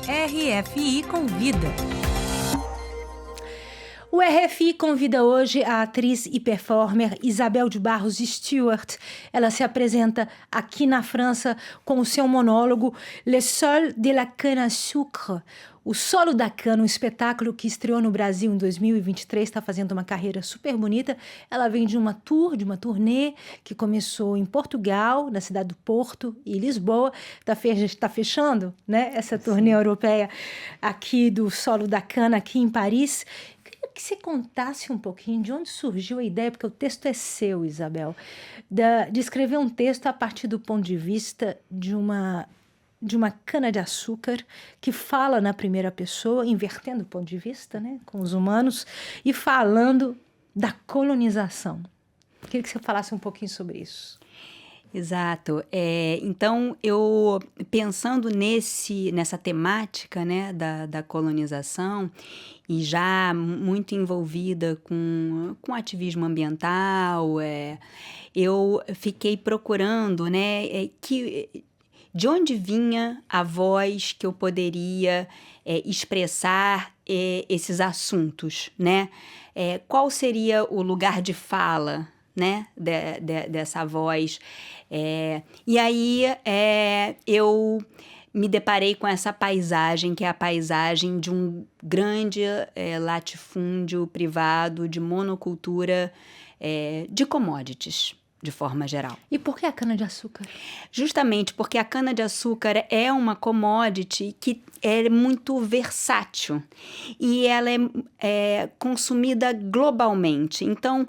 RFI Convida. O RFI convida hoje a atriz e performer Isabel de Barros Stewart. Ela se apresenta aqui na França com o seu monólogo Le Sol de la Canne à Sucre. O Solo da Cana, um espetáculo que estreou no Brasil em 2023, está fazendo uma carreira super bonita. Ela vem de uma turnê, que começou em Portugal, na cidade do Porto e Lisboa. Está fechando, né, essa turnê europeia aqui do Solo da Cana, aqui em Paris. Queria que você contasse um pouquinho de onde surgiu a ideia, porque o texto é seu, Isabel, de escrever um texto a partir do ponto de vista de uma cana-de-açúcar que fala na primeira pessoa, invertendo o ponto de vista, né, com os humanos, e falando da colonização. Queria que você falasse um pouquinho sobre isso. Exato. Então, eu pensando nessa temática, né, da colonização, e já muito envolvida com ativismo ambiental, eu fiquei procurando, né, de onde vinha a voz que eu poderia expressar esses assuntos, né? Qual seria o lugar de fala, né, dessa voz? E aí eu me deparei com essa paisagem, que é a paisagem de um grande latifúndio privado de monocultura de commodities, de forma geral. E por que a cana-de-açúcar? Justamente porque a cana-de-açúcar é uma commodity que é muito versátil e ela é consumida globalmente. Então,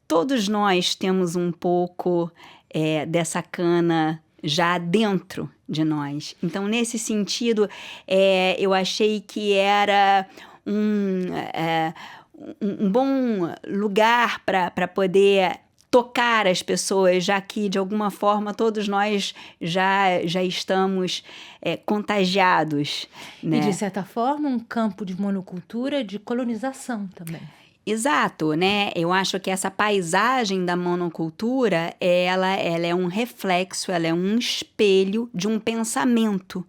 todos nós temos um pouco dessa cana já dentro de nós. Então, nesse sentido, eu achei que era um bom lugar para poder tocar as pessoas, já que, de alguma forma, todos nós já estamos contagiados, né? E, de certa forma, um campo de monocultura de colonização também. Exato, né? Eu acho que essa paisagem da monocultura, ela é um reflexo, ela é um espelho de um pensamento,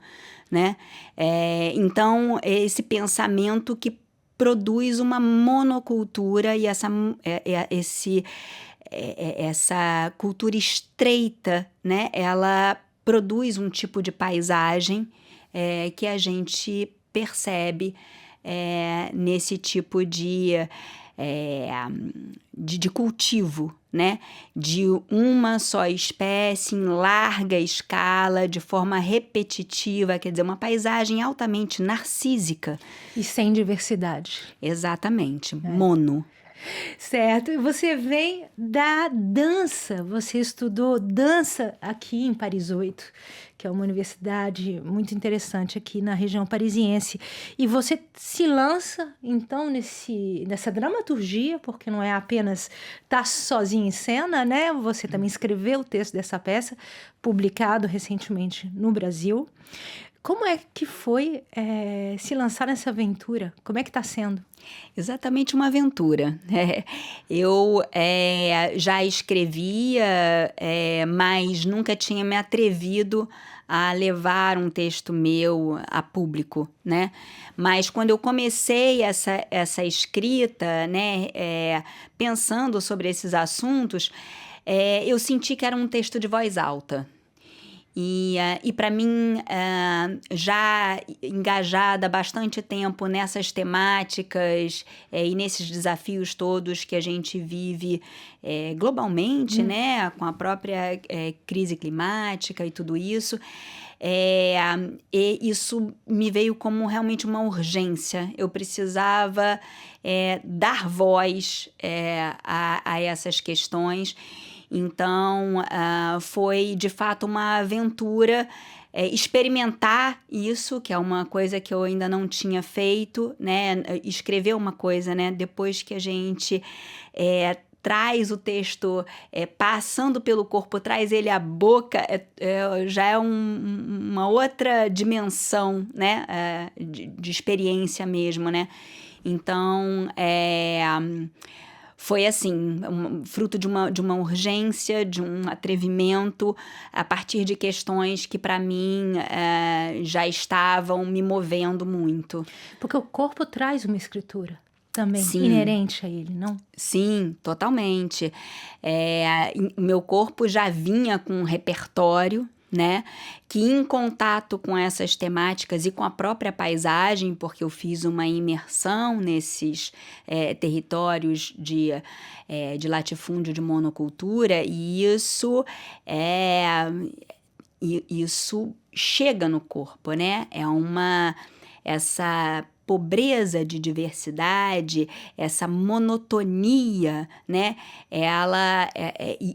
né? Então, esse pensamento que produz uma monocultura e essa cultura estreita, né? Ela produz um tipo de paisagem que a gente percebe nesse tipo de cultivo, né? De uma só espécie em larga escala, de forma repetitiva, quer dizer, uma paisagem altamente narcísica. E sem diversidade. Exatamente, mono. Certo, e você vem da dança, você estudou dança aqui em Paris 8, que é uma universidade muito interessante aqui na região parisiense, e você se lança então nessa dramaturgia, porque não é apenas estar sozinha em cena, né? Você também escreveu o texto dessa peça, publicado recentemente no Brasil. Como é que foi se lançar nessa aventura? Como é que está sendo? Exatamente, uma aventura. Eu já escrevia, mas nunca tinha me atrevido a levar um texto meu a público, né? Mas quando eu comecei essa escrita, né, pensando sobre esses assuntos, eu senti que era um texto de voz alta. E para mim, já engajada há bastante tempo nessas temáticas e nesses desafios todos que a gente vive globalmente, né, com a própria crise climática e tudo isso, e isso me veio como realmente uma urgência. Eu precisava dar voz a essas questões. Então, foi de fato uma aventura experimentar isso, que é uma coisa que eu ainda não tinha feito, né? Escrever uma coisa, né? Depois que a gente traz o texto passando pelo corpo, traz ele à boca, já é uma outra dimensão, né? De experiência mesmo, né? Então, foi assim, fruto de uma urgência, de um atrevimento, a partir de questões que para mim já estavam me movendo muito. Porque o corpo traz uma escritura também Sim, inerente a ele, não? sim, totalmente. O meu corpo já vinha com um repertório, né? Que em contato com essas temáticas e com a própria paisagem, porque eu fiz uma imersão nesses territórios de latifúndio de monocultura, e isso chega no corpo, né? Essa pobreza de diversidade, essa monotonia, né?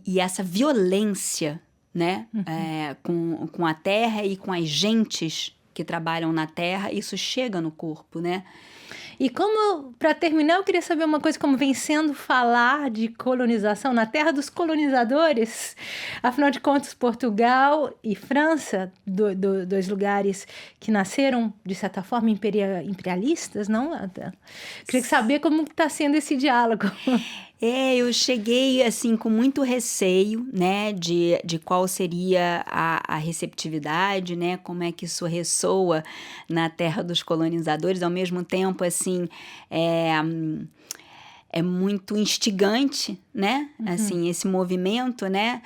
E essa violência, né? Com a terra e com as gentes que trabalham na terra, isso chega no corpo, né? E como, para terminar, eu queria saber uma coisa, como vem sendo falar de colonização na terra dos colonizadores. Afinal de contas, Portugal e França, dois lugares que nasceram, de certa forma, imperialistas, não? Queria saber como está sendo esse diálogo. Eu cheguei assim com muito receio, né, de qual seria a receptividade, né, como é que isso ressoa na terra dos colonizadores. Ao mesmo tempo, assim, é muito instigante, né, assim, esse movimento, né,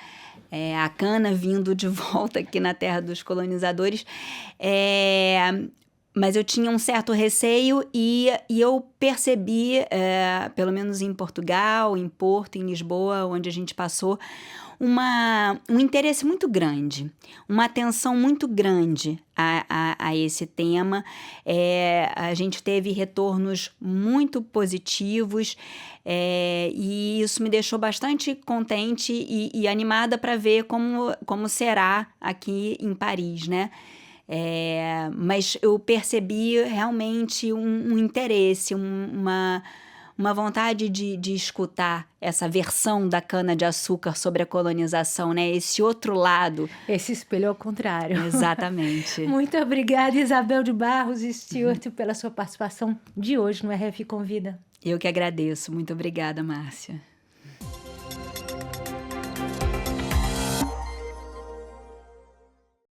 a cana vindo de volta aqui na terra dos colonizadores. Mas eu tinha um certo receio e eu percebi, pelo menos em Portugal, em Porto, em Lisboa, onde a gente passou, um interesse muito grande, uma atenção muito grande a esse tema. A gente teve retornos muito positivos, e isso me deixou bastante contente e animada para ver como será aqui em Paris, né? Mas eu percebi realmente um interesse, uma vontade de escutar essa versão da cana-de-açúcar sobre a colonização, né? Esse outro lado. Esse espelho ao contrário. Exatamente. Muito obrigada, Isabel de Barros Stewart, pela sua participação de hoje no RF Convida. Eu que agradeço. Muito obrigada, Márcia.